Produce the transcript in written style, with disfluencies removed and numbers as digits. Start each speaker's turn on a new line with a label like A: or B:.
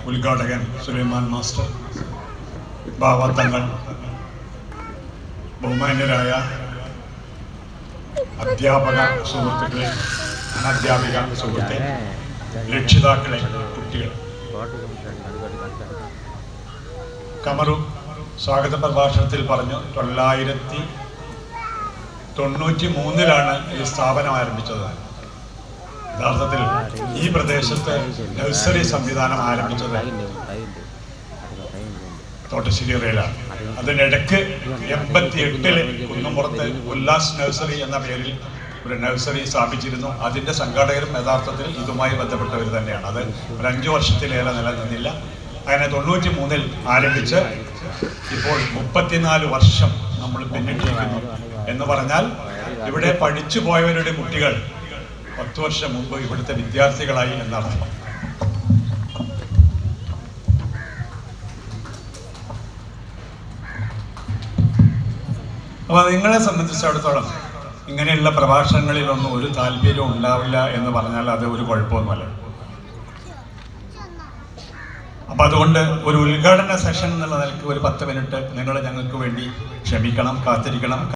A: ഉദ്ഘാടകൻ Sulaiman master, ഭാവത്തങ്ങൾ, ബഹുമാന്യരായ അധ്യാപക സുഹൃത്തുക്കളെ, അനധ്യാപിക സുഹൃത്തെ, രക്ഷിതാക്കളെ, കുട്ടികൾ, കമറു സ്വാഗത പ്രഭാഷണത്തിൽ പറഞ്ഞു 993 ഈ സ്ഥാപനം ആരംഭിച്ചത്. യഥാർത്ഥത്തിൽ ഈ പ്രദേശത്ത് നഴ്സറി സംവിധാനം ആരംഭിച്ചത് തോട്ടശ്ശേരിയിലാണ്. അതിനിടയ്ക്ക് 88 കുന്നുംപുറത്ത് ഉല്ലാസ് നഴ്സറി എന്ന പേരിൽ ഒരു നഴ്സറി സ്ഥാപിച്ചിരുന്നു. അതിൻ്റെ സംഘാടകരും യഥാർത്ഥത്തിൽ ഇതുമായി ബന്ധപ്പെട്ടവർ തന്നെയാണ്. അത് ഒരു 5 വർഷത്തിലേറെ നിലനിന്നില്ല. അങ്ങനെ 93 ആരംഭിച്ച് ഇപ്പോൾ 34 വർഷം നമ്മൾ പിന്നിട്ടിരിക്കുന്നു എന്ന് പറഞ്ഞാൽ ഇവിടെ പഠിച്ചു പോയവരുടെ കുട്ടികൾ 10 വർഷം മുമ്പ് ഇവിടുത്തെ വിദ്യാർത്ഥികളായി എന്നർത്ഥം. അപ്പോൾ നിങ്ങളെ സംബന്ധിച്ചിടത്തോളം ഇങ്ങനെയുള്ള പ്രഭാഷണങ്ങളിലൊന്നും ഒരു താല്പര്യവും ഉണ്ടാവില്ല എന്ന് പറഞ്ഞാൽ അത് ഒരു കുഴപ്പമൊന്നുമല്ല. അപ്പം അതുകൊണ്ട് ഒരു ഉദ്ഘാടന സെഷൻ എന്നുള്ള നിലയ്ക്ക് ഒരു 10 മിനിറ്റ് നിങ്ങൾ ഞങ്ങൾക്ക് വേണ്ടി ക്ഷമിക്കണം, കാത്തിരിക്കണം.